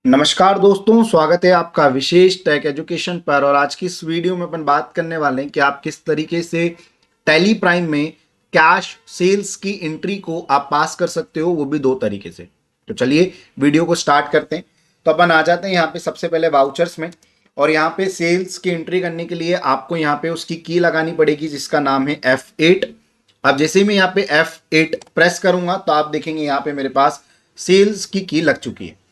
नमस्कार दोस्तों, स्वागत है आपका विशेष टेक एजुकेशन पर। और आज की इस वीडियो में अपन बात करने वाले हैं कि आप किस तरीके से टैली प्राइम में कैश सेल्स की एंट्री को आप पास कर सकते हो, वो भी दो तरीके से। तो चलिए वीडियो को स्टार्ट करते हैं। तो अपन आ जाते हैं यहाँ पे सबसे पहले वाउचर्स में, और यहाँ पे सेल्स की एंट्री करने के लिए आपको यहाँ पे उसकी की लगानी पड़ेगी जिसका नाम है F8। अब जैसे ही मैं यहाँ पे F8 प्रेस करूंगा तो आप देखेंगे यहाँ पे मेरे पास सेल्स की लग चुकी है।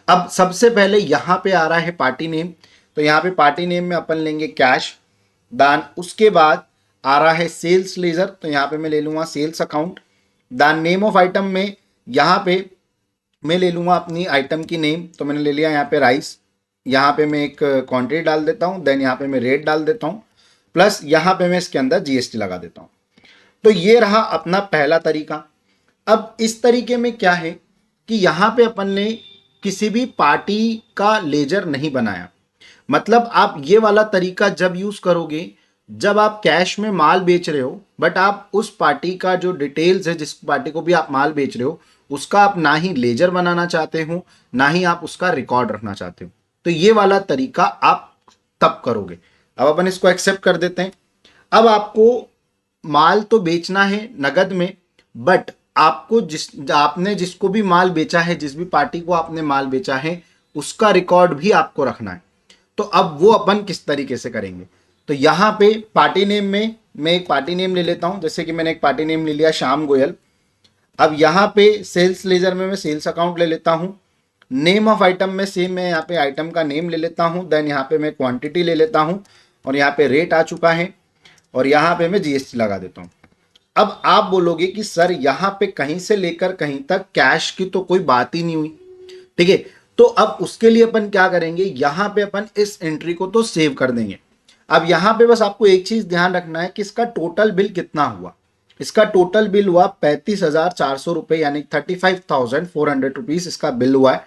अब सबसे पहले यहां पे आ रहा है पार्टी नेम, तो यहां पे पार्टी नेम में अपन लेंगे कैश दान। उसके बाद आ रहा है सेल्स लेजर, तो यहां पे मैं ले लूंगा सेल्स अकाउंट दान। नेम ऑफ आइटम में यहां पे मैं ले लूंगा अपनी आइटम की नेम, तो मैंने ले लिया यहाँ पे राइस। यहाँ पे मैं एक क्वांटिटी डाल देता हूँ, देन यहाँ पे मैं रेट डाल देता हूँ, प्लस यहाँ पे मैं इसके अंदर जीएसटी लगा देता हूँ। तो ये रहा अपना पहला तरीका। अब इस तरीके में क्या है कि यहाँ पे अपन ने किसी भी पार्टी का लेजर नहीं बनाया। मतलब आप ये वाला तरीका जब यूज करोगे जब आप कैश में माल बेच रहे हो, बट आप उस पार्टी का जो डिटेल्स है, जिस पार्टी को भी आप माल बेच रहे हो, उसका आप ना ही लेजर बनाना चाहते हो, ना ही आप उसका रिकॉर्ड रखना चाहते हो। तो ये वाला तरीका आप तब करोगे। अब अपन इसको एक्सेप्ट कर देते हैं। अब आपको माल तो बेचना है नगद में, बट आपको आपने जिसको भी माल बेचा है, जिस भी पार्टी को आपने माल बेचा है, उसका रिकॉर्ड भी आपको रखना है। तो अब वो अपन किस तरीके से करेंगे, तो यहाँ पे पार्टी नेम में मैं एक पार्टी नेम ले लेता हूं। जैसे कि मैंने एक पार्टी नेम ले लिया श्याम गोयल। अब यहाँ पे सेल्स लेजर में मैं सेल्स अकाउंट ले लेता हूं। नेम ऑफ आइटम में सेम मैं यहाँ पे आइटम का नेम ले लेता हूं, देन यहाँ पे मैं क्वांटिटी ले लेता हूं, और यहाँ पे रेट आ चुका है, और यहाँ पे मैं जीएसटी लगा देता हूँ। अब आप बोलोगे कि सर यहाँ पे कहीं से लेकर कहीं तक कैश की तो कोई बात ही नहीं हुई, ठीक है। तो अब उसके लिए अपन क्या करेंगे, यहाँ पे अपन इस एंट्री को तो सेव कर देंगे। अब यहाँ पे बस आपको एक चीज ध्यान रखना है कि इसका टोटल बिल कितना हुआ। इसका टोटल बिल हुआ 35,400 रुपए, यानी 35,400 रुपीज इसका बिल हुआ है।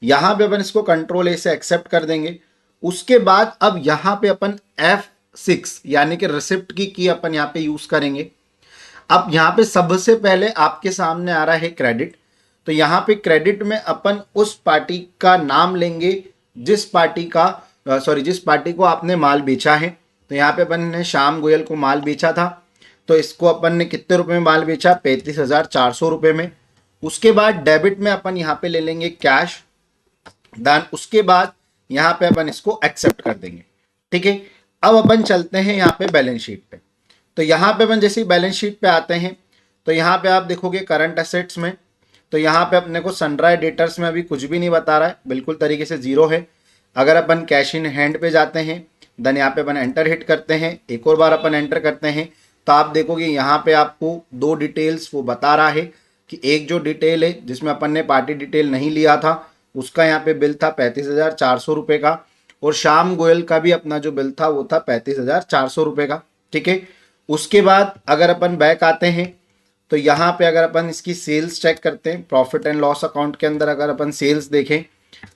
यहाँ पे अपन इसको कंट्रोल ए से एक्सेप्ट कर देंगे। उसके बाद अब यहाँ पे अपन F6 यानी कि रिसिप्ट की अपन यहाँ पे यूज करेंगे। अब यहाँ पे सबसे पहले आपके सामने आ रहा है क्रेडिट, तो यहाँ पे क्रेडिट में अपन उस पार्टी का नाम लेंगे जिस पार्टी को आपने माल बेचा है। तो यहाँ पे अपन ने श्याम गोयल को माल बेचा था, तो इसको अपन ने कितने रुपए में माल बेचा, 35,400 रुपए में। उसके बाद डेबिट में अपन यहाँ पे ले लेंगे कैश दान। उसके बाद यहाँ पे अपन इसको एक्सेप्ट कर देंगे, ठीक है। अब अपन चलते हैं यहाँ पे बैलेंस शीट पे। तो यहाँ पे अपन जैसे ही बैलेंस शीट पे आते हैं तो यहाँ पे आप देखोगे करंट एसेट्स में, तो यहाँ पे अपने को सनड्राई डेटर्स में अभी कुछ भी नहीं बता रहा है, बिल्कुल तरीके से जीरो है। अगर अपन कैश इन हैंड पे जाते हैं, देन यहाँ पे अपन एंटर हिट करते हैं, एक और बार अपन एंटर करते हैं, तो आप देखोगे यहाँ पे आपको दो डिटेल्स वो बता रहा है कि एक जो डिटेल है जिसमें अपन ने पार्टी डिटेल नहीं लिया था, उसका यहाँ पे बिल था 35,400 रुपये का, और श्याम गोयल का भी अपना जो बिल था वो था 35,400 रुपये का, ठीक है। उसके बाद अगर अपन बैक आते हैं तो यहाँ पे अगर अपन इसकी सेल्स चेक करते हैं, प्रॉफिट एंड लॉस अकाउंट के अंदर अगर अपन सेल्स देखें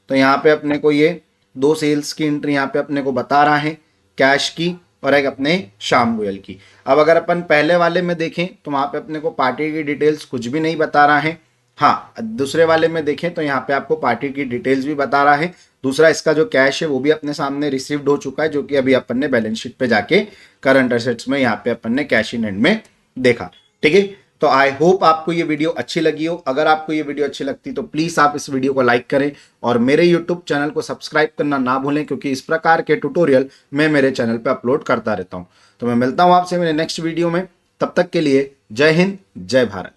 तो यहाँ पे अपने को ये दो सेल्स की एंट्री यहाँ पे अपने को बता रहा है, कैश की और एक अपने श्याम गोयल की। अब अगर अपन पहले वाले में देखें तो वहाँ पे अपने को पार्टी की डिटेल्स कुछ भी नहीं बता रहा है। हाँ, दूसरे वाले में देखें तो यहाँ पे आपको पार्टी की डिटेल्स भी बता रहा है। दूसरा इसका जो कैश है वो भी अपने सामने रिसीव्ड हो चुका है, जो कि अभी अपन ने बैलेंस शीट पे जाके करंट एसेट्स में यहाँ पे अपन ने कैश इन हैंड में देखा, ठीक है। तो आई होप आपको ये वीडियो अच्छी लगी हो। अगर आपको ये वीडियो अच्छी लगती तो प्लीज आप इस वीडियो को लाइक करें और मेरे यूट्यूब चैनल को सब्सक्राइब करना ना भूलें, क्योंकि इस प्रकार के ट्यूटोरियल मैं मेरे चैनल पे अपलोड करता रहता हूं। तो मैं मिलता हूं आपसे मेरे नेक्स्ट वीडियो में, तब तक के लिए जय हिंद, जय भारत।